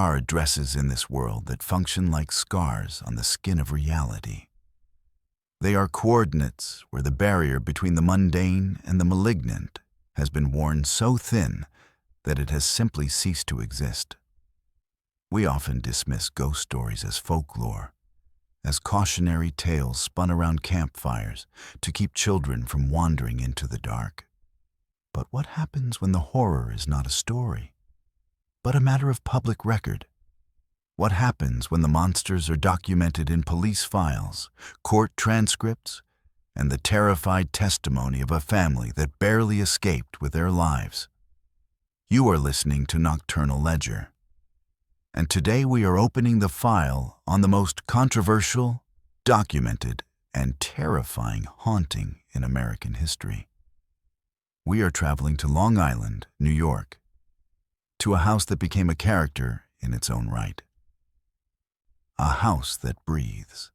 are addresses in this world that function like scars on the skin of reality. They are coordinates where the barrier between the mundane and the malignant has been worn so thin that it has simply ceased to exist. We often dismiss ghost stories as folklore, as cautionary tales spun around campfires to keep children from wandering into the dark. But what happens when the horror is not a story, but a matter of public record? What happens when the monsters are documented in police files, court transcripts, and the terrified testimony of a family that barely escaped with their lives? You are listening to Nocturnal Ledger, and today we are opening the file on the most controversial, documented, and terrifying haunting in American history. We are traveling to Long Island, New York, to a house that became a character in its own right. A house that breathes.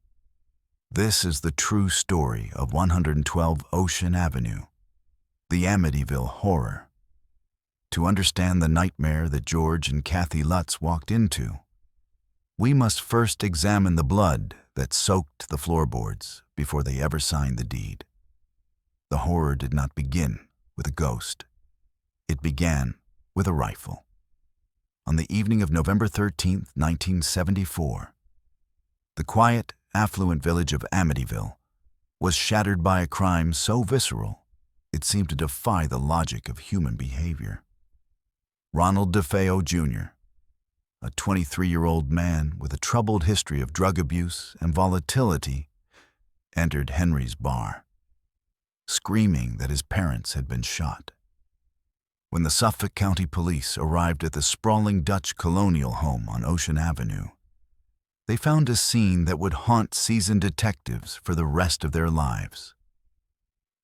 This is the true story of 112 Ocean Avenue, the Amityville horror. To understand the nightmare that George and Kathy Lutz walked into, we must first examine the blood that soaked the floorboards before they ever signed the deed. The horror did not begin with a ghost. It began with a rifle. On the evening of November 13, 1974, the quiet, affluent village of Amityville was shattered by a crime so visceral it seemed to defy the logic of human behavior. Ronald DeFeo Jr., a 23-year-old man with a troubled history of drug abuse and volatility, entered Henry's bar, screaming that his parents had been shot. When the Suffolk County Police arrived at the sprawling Dutch colonial home on Ocean Avenue, they found a scene that would haunt seasoned detectives for the rest of their lives.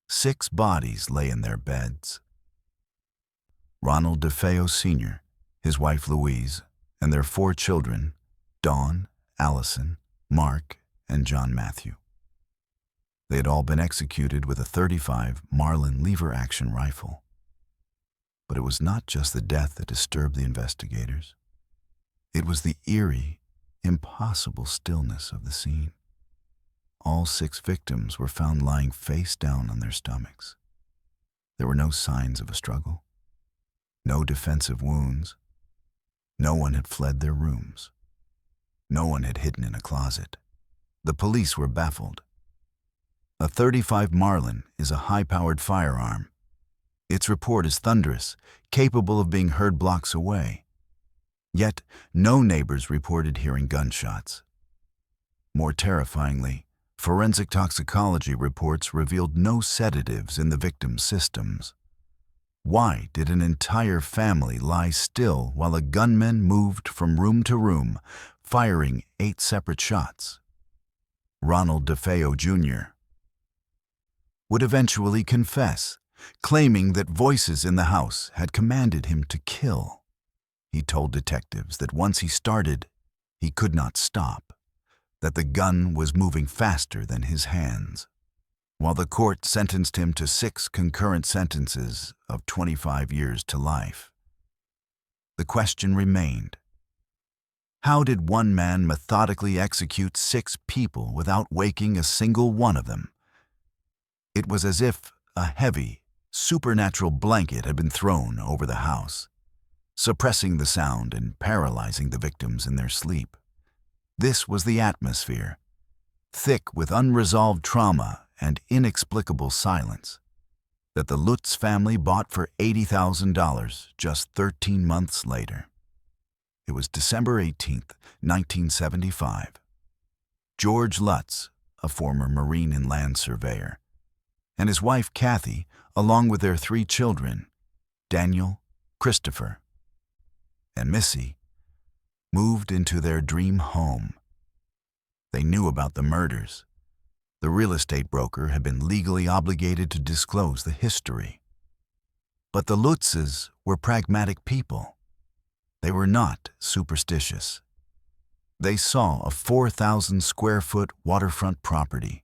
6 bodies lay in their beds. Ronald DeFeo Sr., his wife Louise, and their 4 children, Dawn, Allison, Mark, and John Matthew. They had all been executed with a .35 Marlin lever-action rifle. But it was not just the death that disturbed the investigators. It was the eerie, impossible stillness of the scene. All 6 victims were found lying face down on their stomachs. There were no signs of a struggle, no defensive wounds. No one had fled their rooms. No one had hidden in a closet. The police were baffled. A .35 Marlin is a high-powered firearm. Its report is thunderous, capable of being heard blocks away. Yet, no neighbors reported hearing gunshots. More terrifyingly, forensic toxicology reports revealed no sedatives in the victims' systems. Why did an entire family lie still while a gunman moved from room to room, firing 8 separate shots? Ronald DeFeo Jr. would eventually confess, claiming that voices in the house had commanded him to kill. He told detectives that once he started, he could not stop, that the gun was moving faster than his hands. While the court sentenced him to 6 concurrent sentences of 25 years to life, the question remained: how did one man methodically execute 6 people without waking a single one of them? It was as if a heavy, supernatural blanket had been thrown over the house, suppressing the sound and paralyzing the victims in their sleep. This was the atmosphere, thick with unresolved trauma and inexplicable silence, that the Lutz family bought for $80,000 just 13 months later. It was December 18, 1975. George Lutz, a former Marine and Land Surveyor, and his wife Kathy, along with their 3 children, Daniel, Christopher, and Missy, moved into their dream home. They knew about the murders. The real estate broker had been legally obligated to disclose the history. But the Lutzes were pragmatic people. They were not superstitious. They saw a 4,000-square-foot waterfront property,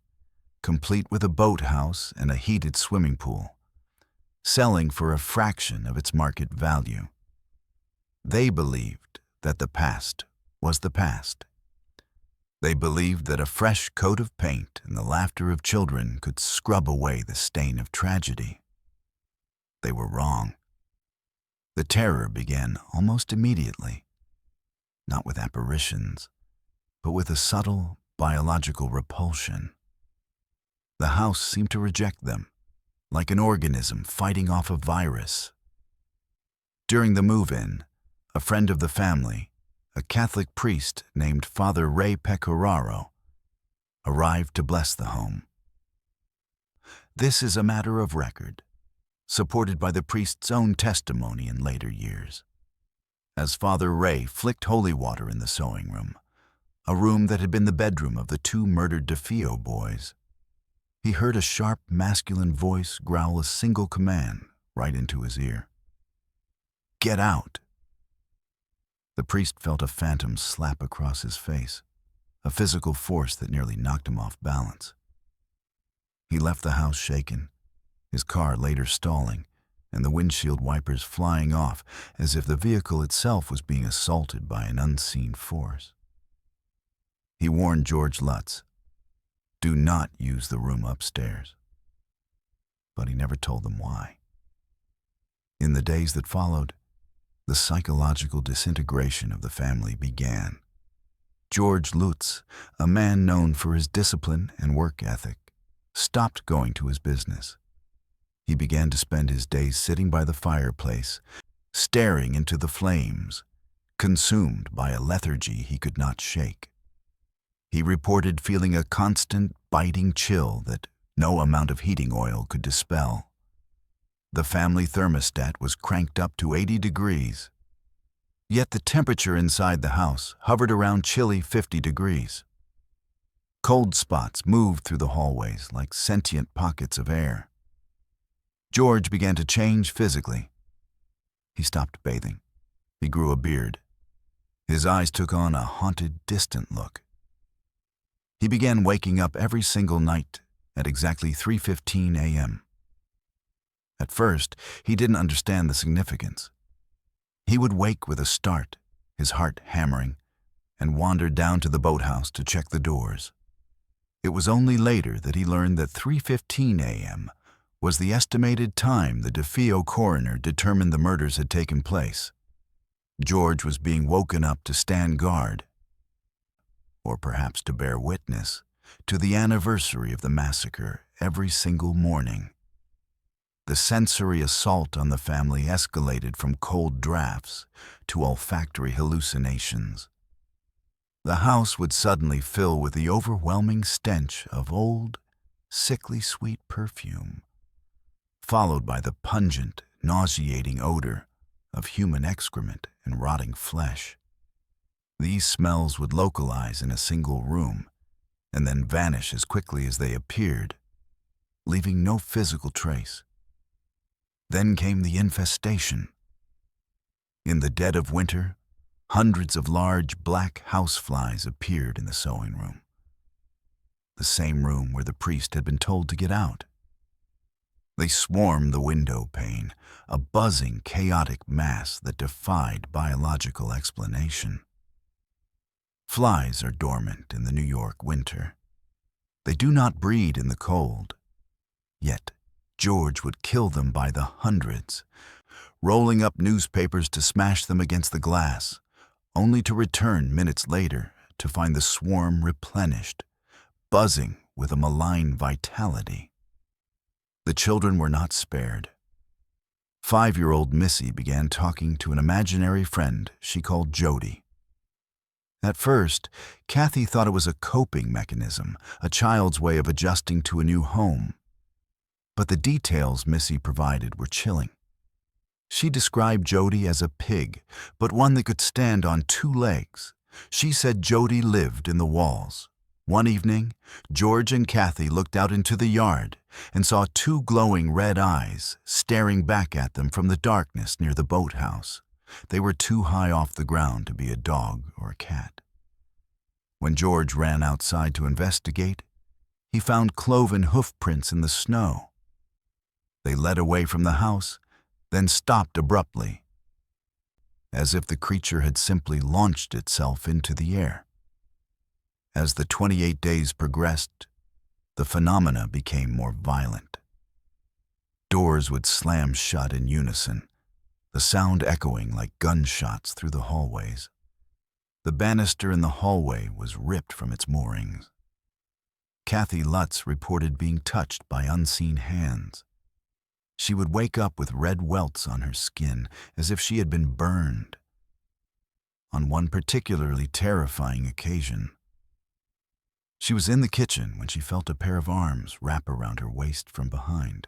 complete with a boathouse and a heated swimming pool, selling for a fraction of its market value. They believed that the past was the past. They believed that a fresh coat of paint and the laughter of children could scrub away the stain of tragedy. They were wrong. The terror began almost immediately, not with apparitions, but with a subtle biological repulsion. The house seemed to reject them, like an organism fighting off a virus. During the move-in, a friend of the family, a Catholic priest named Father Ray Pecoraro, arrived to bless the home. This is a matter of record, supported by the priest's own testimony in later years. As Father Ray flicked holy water in the sewing room, a room that had been the bedroom of the two murdered DeFeo boys, he heard a sharp masculine voice growl a single command right into his ear. "Get out!" The priest felt a phantom slap across his face, a physical force that nearly knocked him off balance. He left the house shaken, his car later stalling, and the windshield wipers flying off as if the vehicle itself was being assaulted by an unseen force. He warned George Lutz, "Do not use the room upstairs." But he never told them why. In the days that followed, the psychological disintegration of the family began. George Lutz, a man known for his discipline and work ethic, stopped going to his business. He began to spend his days sitting by the fireplace, staring into the flames, consumed by a lethargy he could not shake. He reported feeling a constant, biting chill that no amount of heating oil could dispel. The family thermostat was cranked up to 80 degrees, yet the temperature inside the house hovered around chilly 50 degrees. Cold spots moved through the hallways like sentient pockets of air. George began to change physically. He stopped bathing. He grew a beard. His eyes took on a haunted, distant look. He began waking up every single night at exactly 3:15 a.m. At first, he didn't understand the significance. He would wake with a start, his heart hammering, and wander down to the boathouse to check the doors. It was only later that he learned that 3:15 a.m. was the estimated time the DeFeo coroner determined the murders had taken place. George was being woken up to stand guard, or perhaps to bear witness, to the anniversary of the massacre every single morning. The sensory assault on the family escalated from cold drafts to olfactory hallucinations. The house would suddenly fill with the overwhelming stench of old, sickly sweet perfume, followed by the pungent, nauseating odor of human excrement and rotting flesh. These smells would localize in a single room and then vanish as quickly as they appeared, leaving no physical trace. Then came the infestation. In the dead of winter, hundreds of large black houseflies appeared in the sewing room, the same room where the priest had been told to get out. They swarmed the window pane, a buzzing, chaotic mass that defied biological explanation. Flies are dormant in the New York winter. They do not breed in the cold. Yet, George would kill them by the hundreds, rolling up newspapers to smash them against the glass, only to return minutes later to find the swarm replenished, buzzing with a malign vitality. The children were not spared. 5-year-old Missy began talking to an imaginary friend she called Jodie. At first, Kathy thought it was a coping mechanism, a child's way of adjusting to a new home. But the details Missy provided were chilling. She described Jodie as a pig, but one that could stand on 2 legs. She said Jodie lived in the walls. One evening, George and Kathy looked out into the yard and saw 2 glowing red eyes staring back at them from the darkness near the boathouse. They were too high off the ground to be a dog or a cat. When George ran outside to investigate, he found cloven hoof prints in the snow. They led away from the house, then stopped abruptly. as if the creature had simply launched itself into the air. As the 28 days progressed, the phenomena became more violent. Doors would slam shut in unison, the sound echoing like gunshots through the hallways. The banister in the hallway was ripped from its moorings. Kathy Lutz reported being touched by unseen hands. She would wake up with red welts on her skin, as if she had been burned. On one particularly terrifying occasion, she was in the kitchen when she felt a pair of arms wrap around her waist from behind.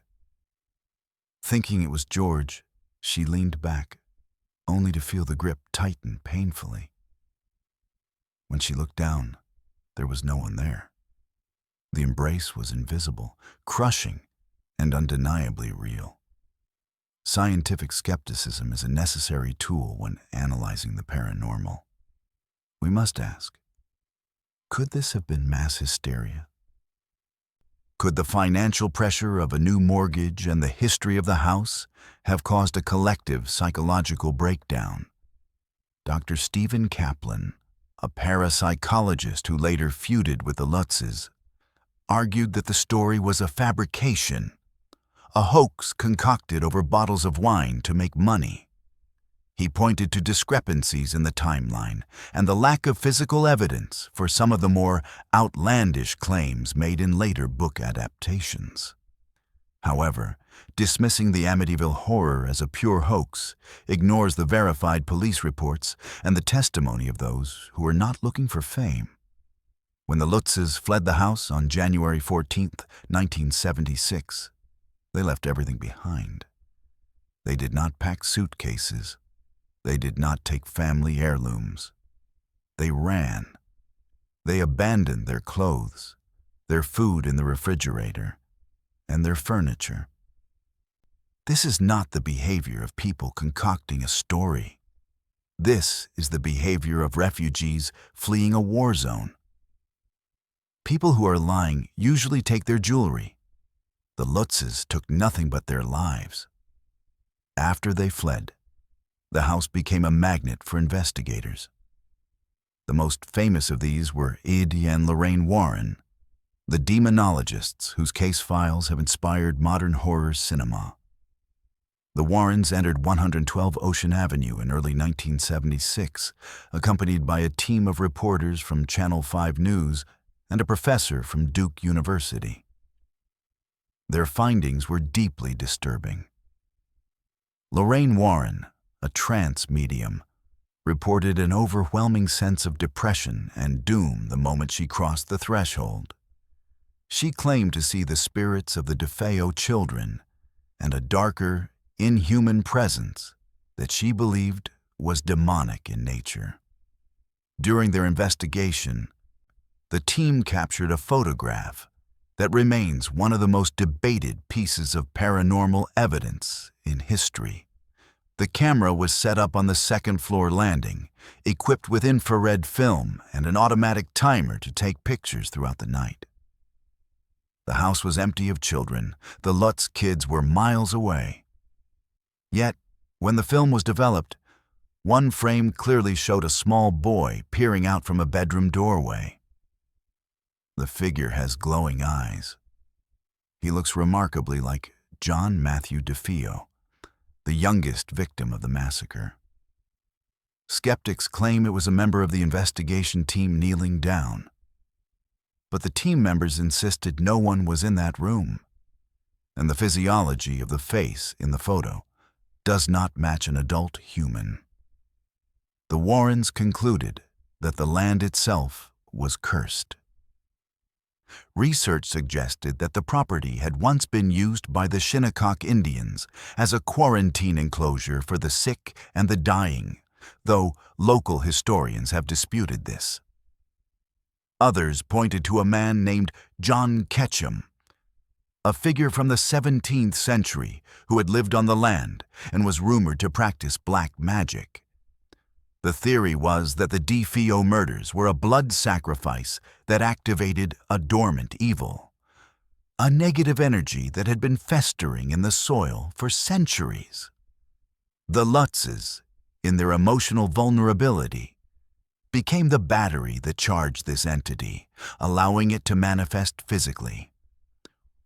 Thinking it was George, she leaned back, only to feel the grip tighten painfully. When she looked down, there was no one there. The embrace was invisible, crushing, and undeniably real. Scientific skepticism is a necessary tool when analyzing the paranormal. We must ask, could this have been mass hysteria? Could the financial pressure of a new mortgage and the history of the house have caused a collective psychological breakdown? Dr. Stephen Kaplan, a parapsychologist who later feuded with the Lutzes, argued that the story was a fabrication, a hoax concocted over bottles of wine to make money. He pointed to discrepancies in the timeline and the lack of physical evidence for some of the more outlandish claims made in later book adaptations. However, dismissing the Amityville horror as a pure hoax ignores the verified police reports and the testimony of those who were not looking for fame. When the Lutzes fled the house on January 14, 1976, they left everything behind. They did not pack suitcases. They did not take family heirlooms. They ran. They abandoned their clothes, their food in the refrigerator, and their furniture. This is not the behavior of people concocting a story. This is the behavior of refugees fleeing a war zone. People who are lying usually take their jewelry. The Lutzes took nothing but their lives. After they fled, the house became a magnet for investigators. The most famous of these were Id and Lorraine Warren, the demonologists whose case files have inspired modern horror cinema. The Warrens entered 112 Ocean Avenue in early 1976, accompanied by a team of reporters from Channel 5 News and a professor from Duke University. Their findings were deeply disturbing. Lorraine Warren, a trance medium, reported an overwhelming sense of depression and doom the moment she crossed the threshold. She claimed to see the spirits of the DeFeo children and a darker, inhuman presence that she believed was demonic in nature. During their investigation, the team captured a photograph that remains one of the most debated pieces of paranormal evidence in history. The camera was set up on the second-floor landing, equipped with infrared film and an automatic timer to take pictures throughout the night. The house was empty of children. The Lutz kids were miles away. Yet, when the film was developed, one frame clearly showed a small boy peering out from a bedroom doorway. The figure has glowing eyes. He looks remarkably like John Matthew DeFeo, the youngest victim of the massacre. Skeptics claim it was a member of the investigation team kneeling down. But the team members insisted no one was in that room, and the physiology of the face in the photo does not match an adult human. The Warrens concluded that the land itself was cursed. Research suggested that the property had once been used by the Shinnecock Indians as a quarantine enclosure for the sick and the dying, though local historians have disputed this. Others pointed to a man named John Ketchum, a figure from the 17th century who had lived on the land and was rumored to practice black magic. The theory was that the DeFeo murders were a blood sacrifice that activated a dormant evil, a negative energy that had been festering in the soil for centuries. The Lutzes, in their emotional vulnerability, became the battery that charged this entity, allowing it to manifest physically.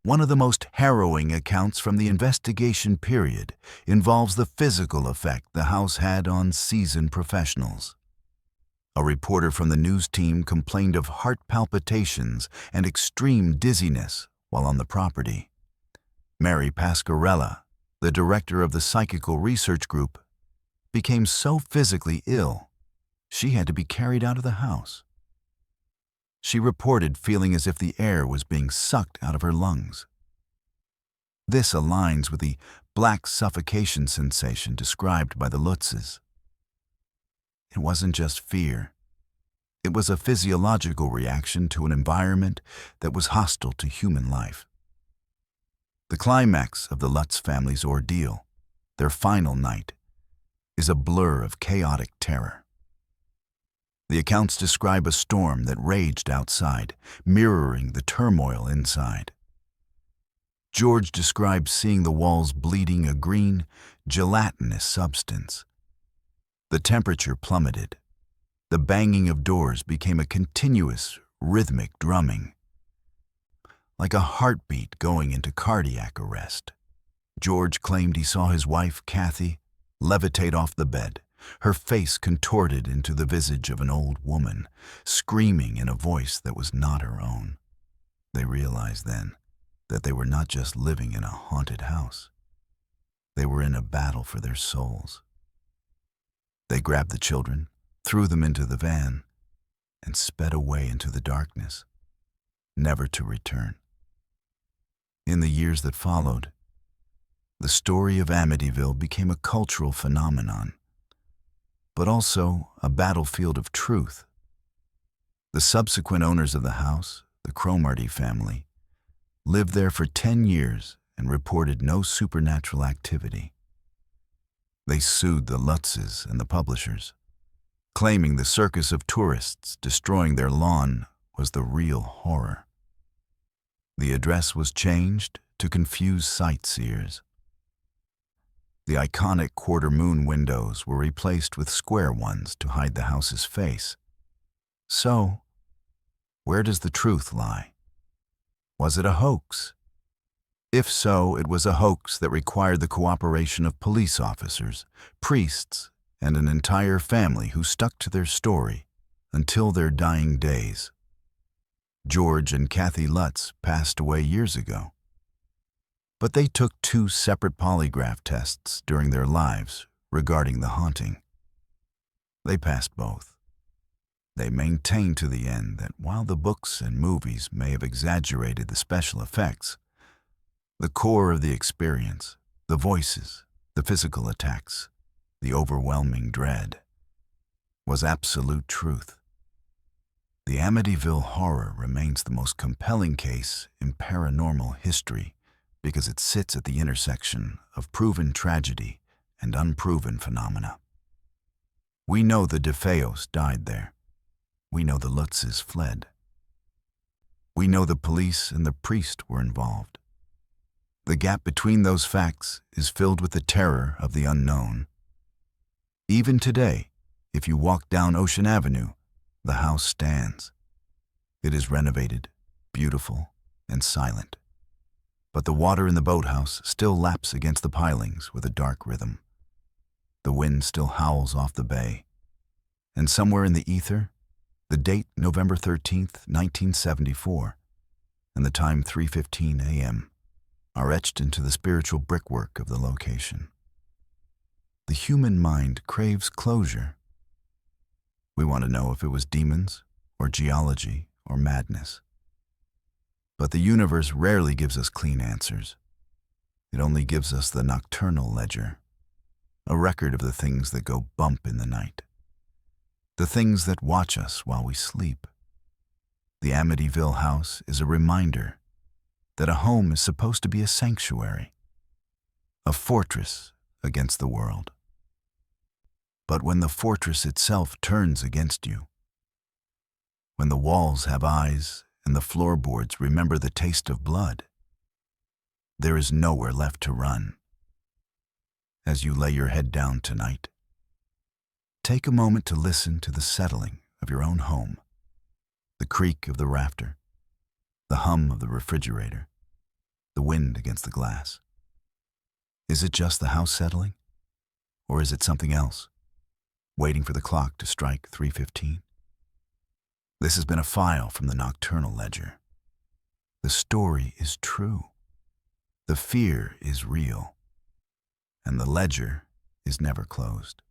One of the most harrowing accounts from the investigation period involves the physical effect the house had on seasoned professionals. A reporter from the news team complained of heart palpitations and extreme dizziness while on the property. Mary Pasquarella, the director of the Psychical Research Group, became so physically ill she had to be carried out of the house. She reported feeling as if the air was being sucked out of her lungs. This aligns with the black suffocation sensation described by the Lutzes. It wasn't just fear. It was a physiological reaction to an environment that was hostile to human life. The climax of the Lutz family's ordeal, their final night, is a blur of chaotic terror. The accounts describe a storm that raged outside, mirroring the turmoil inside. George describes seeing the walls bleeding a green, gelatinous substance. The temperature plummeted. The banging of doors became a continuous, rhythmic drumming, like a heartbeat going into cardiac arrest. George claimed he saw his wife, Kathy, levitate off the bed, her face contorted into the visage of an old woman, screaming in a voice that was not her own. They realized then that they were not just living in a haunted house. They were in a battle for their souls. They grabbed the children, threw them into the van, and sped away into the darkness, never to return. In the years that followed, the story of Amityville became a cultural phenomenon, but also a battlefield of truth. The subsequent owners of the house, the Cromartie family, lived there for 10 years and reported no supernatural activity. They sued the Lutzes and the publishers, claiming the circus of tourists destroying their lawn was the real horror. The address was changed to confuse sightseers. The iconic quarter-moon windows were replaced with square ones to hide the house's face. So, where does the truth lie? Was it a hoax? If so, it was a hoax that required the cooperation of police officers, priests, and an entire family who stuck to their story until their dying days. George and Kathy Lutz passed away years ago, but they took 2 separate polygraph tests during their lives regarding the haunting. They passed both. They maintained to the end that while the books and movies may have exaggerated the special effects, the core of the experience, the voices, the physical attacks, the overwhelming dread, was absolute truth. The Amityville horror remains the most compelling case in paranormal history because it sits at the intersection of proven tragedy and unproven phenomena. We know the DeFeos died there. We know the Lutzes fled. We know the police and the priest were involved. The gap between those facts is filled with the terror of the unknown. Even today, if you walk down Ocean Avenue, the house stands. It is renovated, beautiful, and silent. But the water in the boathouse still laps against the pilings with a dark rhythm. The wind still howls off the bay. And somewhere in the ether, the date November 13th, 1974, and the time 3:15 a.m. are etched into the spiritual brickwork of the location. The human mind craves closure. We want to know if it was demons, or geology, or madness. But the universe rarely gives us clean answers. It only gives us the Nocturnal Ledger, a record of the things that go bump in the night, the things that watch us while we sleep. The Amityville house is a reminder that a home is supposed to be a sanctuary, a fortress against the world. But when the fortress itself turns against you, when the walls have eyes and the floorboards remember the taste of blood, there is nowhere left to run. As you lay your head down tonight, take a moment to listen to the settling of your own home, the creak of the rafter, the hum of the refrigerator, the wind against the glass. Is it just the house settling? Or is it something else, waiting for the clock to strike 3:15? This has been a file from the Nocturnal Ledger. The story is true. The fear is real. And the ledger is never closed.